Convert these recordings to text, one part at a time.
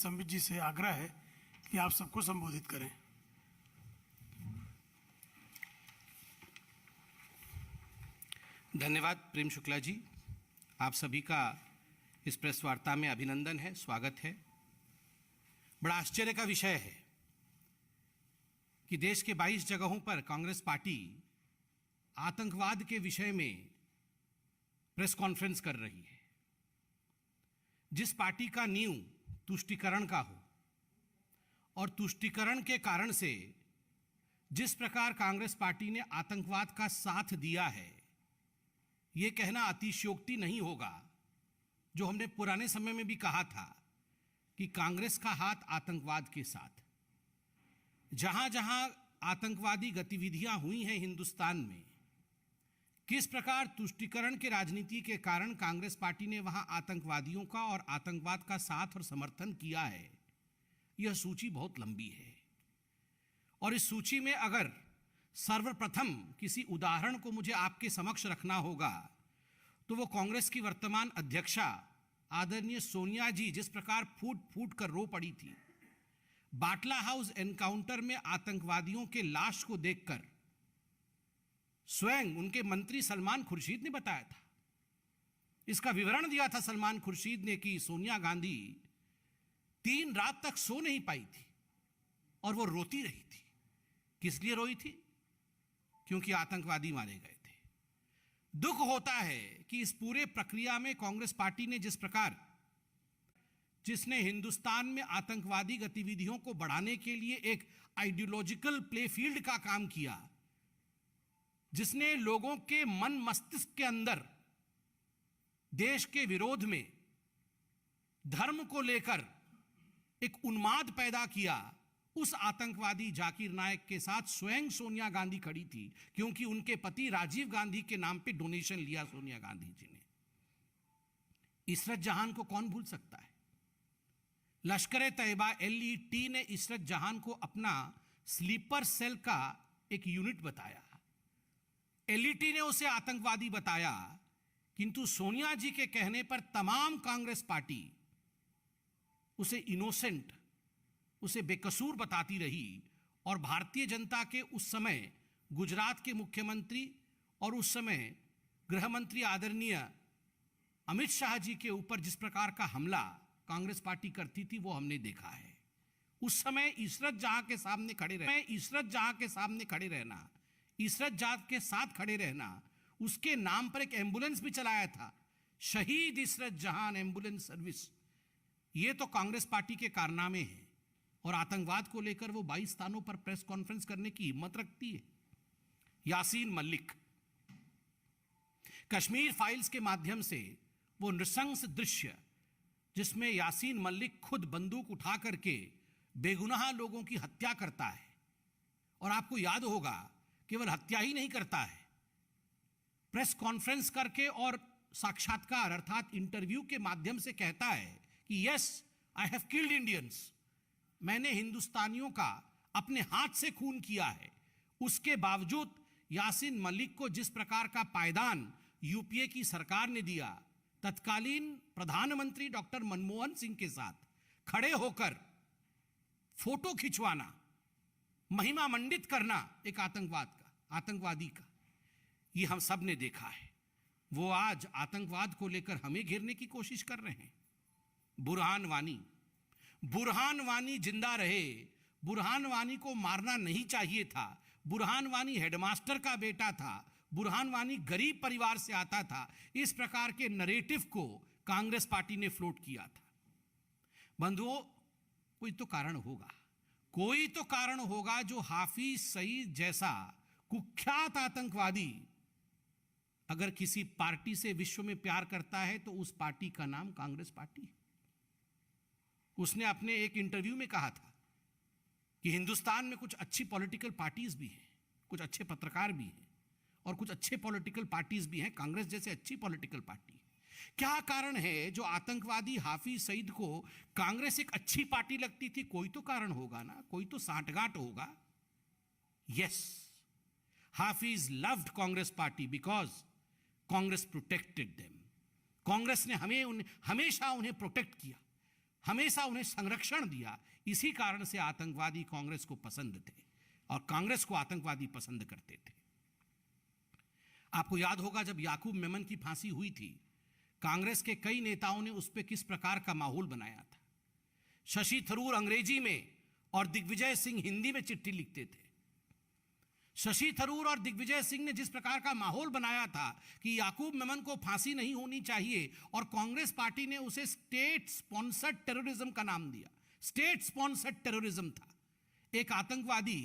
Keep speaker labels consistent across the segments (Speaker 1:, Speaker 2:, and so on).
Speaker 1: संबित जी से आग्रह है कि आप सबको संबोधित करें।
Speaker 2: धन्यवाद प्रेम शुक्ला जी, आप सभी का इस प्रेस वार्ता में अभिनंदन है, स्वागत है। बड़ा आश्चर्य का विषय है कि देश के 22 जगहों पर कांग्रेस पार्टी आतंकवाद के विषय में प्रेस कॉन्फ्रेंस कर रही है। जिस पार्टी का नींव तुष्टीकरण का हो और तुष्टीकरण के कारण से जिस प्रकार कांग्रेस पार्टी ने आतंकवाद का साथ दिया है, यह कहना अतिशयोक्ति नहीं होगा जो हमने पुराने समय में भी कहा था कि कांग्रेस का हाथ आतंकवाद के साथ। जहां जहां आतंकवादी गतिविधियां हुई हैं हिंदुस्तान में, किस प्रकार तुष्टीकरण के राजनीति के कारण कांग्रेस पार्टी ने वहां आतंकवादियों का और आतंकवाद का साथ और समर्थन किया है, यह सूची बहुत लंबी है। और इस सूची में अगर सर्वप्रथम किसी उदाहरण को मुझे आपके समक्ष रखना होगा तो वो कांग्रेस की वर्तमान अध्यक्षा आदरणीय सोनिया जी जिस प्रकार फूट फूट कर रो पड़ी थी, बाटला हाउस एनकाउंटर में आतंकवादियों के लाश को देखकर स्वयं उनके मंत्री सलमान खुर्शीद ने बताया था, इसका विवरण दिया था सलमान खुर्शीद ने कि सोनिया गांधी 3 रात तक सो नहीं पाई थी और वो रोती रही थी। किस लिए रोई थी? क्योंकि आतंकवादी मारे गए थे। दुख होता है कि इस पूरे प्रक्रिया में कांग्रेस पार्टी ने जिसने हिंदुस्तान में आतंकवादी गतिविधियों को बढ़ाने के लिए एक आइडियोलॉजिकल प्लेफील्ड का काम किया, जिसने लोगों के मन मस्तिष्क के अंदर देश के विरोध में धर्म को लेकर एक उन्माद पैदा किया, उस आतंकवादी जाकिर नायक के साथ स्वयं सोनिया गांधी खड़ी थी, क्योंकि उनके पति राजीव गांधी के नाम पे डोनेशन लिया सोनिया गांधी जी ने। इशरत जहान को कौन भूल सकता है? लश्कर तैयबा LET ने इशरत जहान को अपना स्लीपर सेल का एक यूनिट बताया। LET ने उसे आतंकवादी बताया, किंतु सोनिया जी के कहने पर तमाम कांग्रेस पार्टी उसे इनोसेंट, उसे बेकसूर बताती रही। और भारतीय जनता के उस समय गुजरात के मुख्यमंत्री और उस समय गृह मंत्री आदरणीय अमित शाह जी के ऊपर जिस प्रकार का हमला कांग्रेस पार्टी करती थी, वो हमने देखा है। उस समय इशरत जहां के सामने खड़े रहना, इशरत जहां के साथ खड़े रहना, उसके नाम पर एक एम्बुलेंस भी चलाया था, शहीद इशरत जहान एम्बुलेंस सर्विस। ये तो कांग्रेस पार्टी के कारनामे हैं। और आतंकवाद को लेकर वो 22 स्थानों पर प्रेस कॉन्फ्रेंस करने की हिम्मत रखती है। यासीन मलिक, कश्मीर फाइल्स के माध्यम से वो नृशंस दृश्य जिसमें यासीन मलिक खुद बंदूक उठा करके बेगुनाह लोगों की हत्या करता है, और आपको याद होगा केवल हत्या ही नहीं करता है, प्रेस कॉन्फ्रेंस करके और साक्षात्कार अर्थात इंटरव्यू के माध्यम से कहता है कि yes I have killed Indians, मैंने हिंदुस्तानियों का अपने हाथ से खून किया है। उसके बावजूद यासीन मलिक को जिस प्रकार का पायदान यूपीए की सरकार ने दिया, तत्कालीन प्रधानमंत्री डॉक्टर मनमोहन सिंह के साथ खड़े होकर फोटो खिंचवाना, महिमा मंडित करना एक आतंकवादी का, ये हम सब ने देखा है। वो आज आतंकवाद को लेकर हमें घेरने की कोशिश कर रहे हैं। बुरहान वानी जिंदा रहे। बुरहान वानी को मारना नहीं चाहिए था। बुरहान वानी हेडमास्टर का बेटा था। बुरहान वानी गरीब परिवार से आता था। इस प्रकार के नरेटिव को कांग्रेस पार्टी ने फ्लोट किया था। बंधुओं, कोई तो कारण होगा जो हाफिज सईद जैसा कुख्यात आतंकवादी अगर किसी पार्टी से विश्व में प्यार करता है तो उस पार्टी का नाम कांग्रेस पार्टी है। उसने अपने एक इंटरव्यू में कहा था कि हिंदुस्तान में कुछ अच्छी पॉलिटिकल पार्टीज भी हैं, कुछ अच्छे पत्रकार भी हैं और कुछ अच्छे पॉलिटिकल पार्टीज भी हैं, कांग्रेस जैसे अच्छी पॉलिटिकल पार्टी। क्या कारण है जो आतंकवादी हाफिज सईद को कांग्रेस एक अच्छी पार्टी लगती थी? कोई तो कारण होगा ना, कोई तो सांठगांठ होगा। Yes, Hafiz loved Congress party because Congress protected them. Congress ने हमेशा उन्हें प्रोटेक्ट किया। हमेशा उन्हें संरक्षण दिया। इसी कारण से आतंकवादी कांग्रेस को पसंद थे और कांग्रेस को आतंकवादी पसंद करते थे। आपको याद होगा जब याकूब मेमन की फांसी हुई थी, कांग्रेस के कई नेताओं ने उस पर किस प्रकार का माहौल बनाया था। शशि थरूर अंग्रेजी में और दिग्विजय सिंह हिंदी में चिट्ठी लिखते थे। शशि थरूर और दिग्विजय सिंह ने जिस प्रकार का माहौल बनाया था कि याकूब मेमन को फांसी नहीं होनी चाहिए, और कांग्रेस पार्टी ने उसे स्टेट स्पॉन्सर्ड टेररिज्म का नाम दिया। स्टेट स्पॉन्सर्ड टेररिज्म था। एक आतंकवादी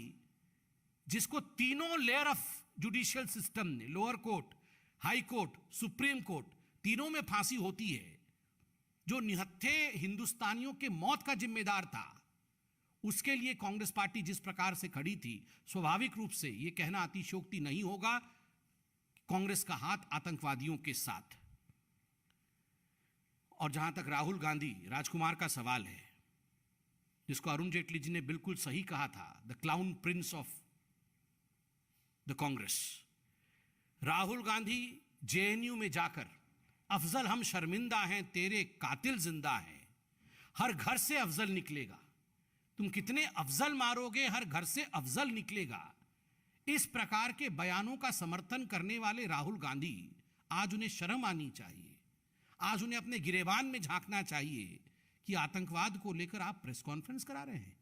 Speaker 2: जिसको तीनों लेयर ऑफ जुडिशियल सिस्टम ने, lower court, high court, supreme court, तीनों में फांसी होती है, जो निहत्थे हिंदुस्तानियों के मौत का जिम्मेदार था, उसके लिए कांग्रेस पार्टी जिस प्रकार से खड़ी थी, स्वाभाविक रूप से यह कहना अतिशयोक्ति नहीं होगा कांग्रेस का हाथ आतंकवादियों के साथ। और जहां तक राहुल गांधी राजकुमार का सवाल है, जिसको अरुण जेटली जी ने बिल्कुल सही कहा था, the clown Prince of the Congress, Rahul Gandhi JNU में जाकर अफजल हम शर्मिंदा हैं, तेरे कातिल जिंदा हैं, हर घर से अफजल निकलेगा, तुम कितने अफजल मारोगे हर घर से अफजल निकलेगा, इस प्रकार के बयानों का समर्थन करने वाले राहुल गांधी आज उन्हें शर्म आनी चाहिए। आज उन्हें अपने गिरेबान में झांकना चाहिए कि आतंकवाद को लेकर आप प्रेस कॉन्फ्रेंस करा रहे हैं।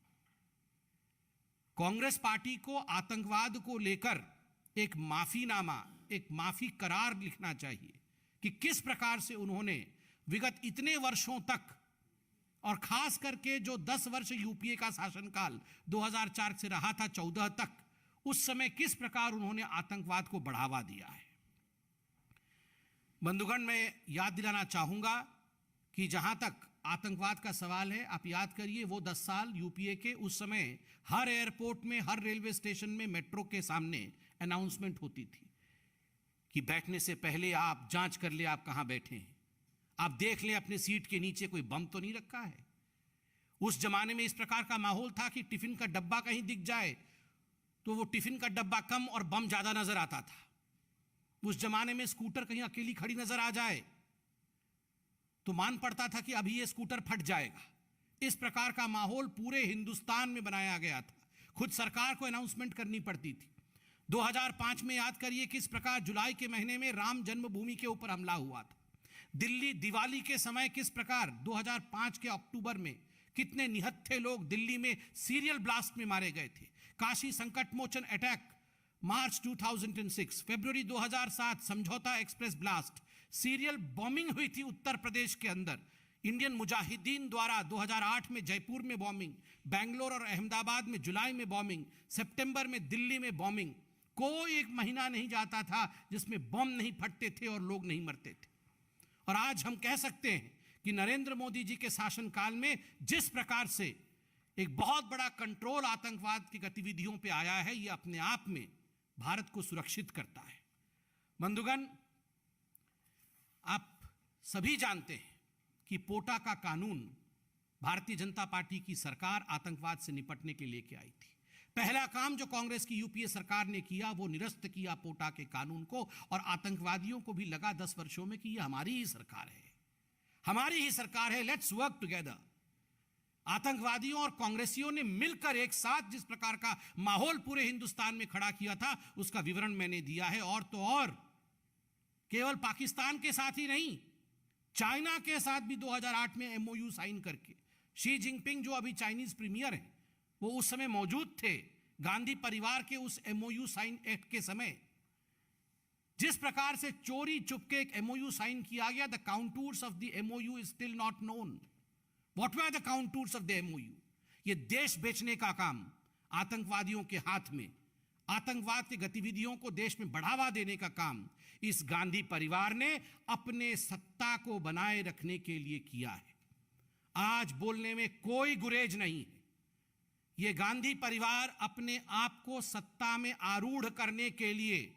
Speaker 2: कांग्रेस पार्टी को आतंकवाद को लेकर एक माफीनामा, एक माफी करार लिखना चाहिए कि किस प्रकार से उन्होंने विगत इतने वर्षों तक, और खास करके जो 10 वर्ष यूपीए का शासनकाल 2004 से रहा था 14 तक, उस समय किस प्रकार उन्होंने आतंकवाद को बढ़ावा दिया है। बंधुगण, मैं याद दिलाना चाहूंगा कि जहां तक आतंकवाद का सवाल है, आप याद करिए वो 10 साल यूपीए के, उस समय हर एयरपोर्ट में, हर रेलवे स्टेशन में, मेट्रो के सामने अनाउंसमेंट होती थी कि बैठने से पहले आप जांच कर ले आप कहां बैठे हैं, आप देख लें अपने सीट के नीचे कोई बम तो नहीं रखा है। उस जमाने में इस प्रकार का माहौल था कि टिफिन का डब्बा कहीं दिख जाए तो वो टिफिन का डब्बा कम और बम ज्यादा नजर आता था। उस जमाने में स्कूटर कहीं अकेली खड़ी नजर आ जाए तो मान पड़ता था कि अभी ये स्कूटर फट जाएगा। इस प्रकार का माहौल पूरे हिंदुस्तान में बनाया गया था। खुद सरकार को अनाउंसमेंट करनी पड़ती थी। 2005 में याद करिए किस प्रकार जुलाई के महीने में राम जन्मभूमि के ऊपर हमला हुआ था। दिल्ली दिवाली के समय किस प्रकार 2005 के अक्टूबर में कितने निहत्थे लोग दिल्ली में सीरियल ब्लास्ट में मारे गए थे। काशी संकट मोचन अटैक मार्च 2006, फरवरी 2007 समझौता एक्सप्रेस ब्लास्ट, सीरियल बॉम्बिंग हुई थी उत्तर प्रदेश के अंदर इंडियन मुजाहिदीन द्वारा। 2008 में जयपुर में बॉम्बिंग, बेंगलोर और अहमदाबाद में जुलाई में बॉम्बिंग, सितंबर में दिल्ली में बॉम्बिंग। कोई एक महीना नहीं जाता था जिसमें बम नहीं फटते थे और लोग नहीं मरते थे। और आज हम कह सकते हैं कि नरेंद्र मोदी जी के शासनकाल में जिस प्रकार से एक बहुत बड़ा कंट्रोल आतंकवाद की गतिविधियों पे आया है, यह अपने आप में भारत को सुरक्षित करता है। बंधुगण, आप सभी जानते हैं कि पोटा का कानून भारतीय जनता पार्टी की सरकार आतंकवाद से निपटने के लिए लेके आई थी। पहला काम जो कांग्रेस की यूपीए सरकार ने किया वो निरस्त किया पोटा के कानून को, और आतंकवादियों को भी लगा 10 वर्षों में कि ये हमारी ही सरकार है, हमारी ही सरकार है, लेट्स वर्क टुगेदर। आतंकवादियों और कांग्रेसियों ने मिलकर एक साथ जिस प्रकार का माहौल पूरे हिंदुस्तान में खड़ा किया था उसका विवरण मैंने दिया है। और तो और केवल पाकिस्तान के साथ ही नहीं, चाइना के साथ भी 2008 में एमओयू साइन करके, शी जिनपिंग जो अभी चाइनीज प्रीमियर हैं वो उस समय मौजूद थे, गांधी परिवार के उस एमओयू साइन एक्ट के समय जिस प्रकार से चोरी चुपके एक एमओयू साइन किया गया, the contours of the MOU is still not known. What were the contours of the MOU? ये देश बेचने का काम आतंकवादियों के हाथ में, आतंकवाद की गतिविधियों को देश में बढ़ावा देने का काम इस गांधी परिवार ने अपने सत्ता को बनाए रखने के लिए किया है। आज बोलने में कोई गुरेज नहीं है। यह गांधी परिवार अपने आप को सत्ता में आरूढ़ करने के लिए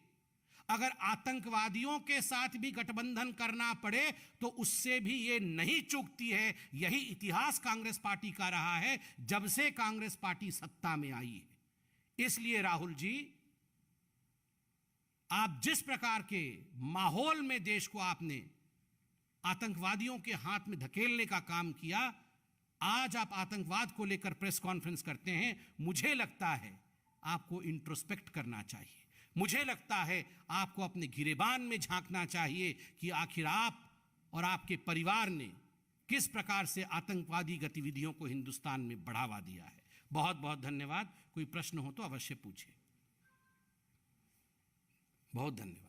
Speaker 2: अगर आतंकवादियों के साथ भी गठबंधन करना पड़े तो उससे भी ये नहीं चूकती है। यही इतिहास कांग्रेस पार्टी का रहा है जब से कांग्रेस पार्टी सत्ता में आई है। इसलिए राहुल जी, आप जिस प्रकार के माहौल में देश को आपने आतंकवादियों के हाथ में धकेलने का काम किया, आज आप आतंकवाद को लेकर प्रेस कॉन्फ्रेंस करते हैं, मुझे लगता है आपको इंट्रोस्पेक्ट करना चाहिए। मुझे लगता है आपको अपने गिरेबान में झांकना चाहिए कि आखिर आप और आपके परिवार ने किस प्रकार से आतंकवादी गतिविधियों को हिंदुस्तान में बढ़ावा दिया है। बहुत बहुत धन्यवाद। कोई प्रश्न हो तो अवश्य पूछें। बहुत धन्यवाद।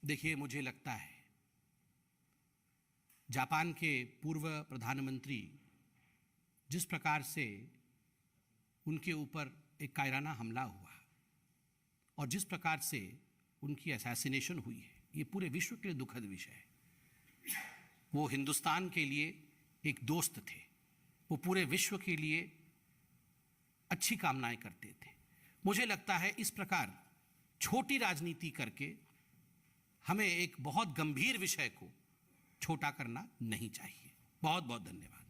Speaker 2: देखिए, मुझे लगता है जापान के पूर्व प्रधानमंत्री जिस प्रकार से उनके ऊपर एक कायराना हमला हुआ और जिस प्रकार से उनकी असैसिनेशन हुई है, ये पूरे विश्व के लिए दुखद विषय है। वो हिंदुस्तान के लिए एक दोस्त थे, वो पूरे विश्व के लिए अच्छी कामनाएं करते थे। मुझे लगता है इस प्रकार छोटी राजनीति करके हमें एक बहुत गंभीर विषय को छोटा करना नहीं चाहिए। बहुत बहुत धन्यवाद।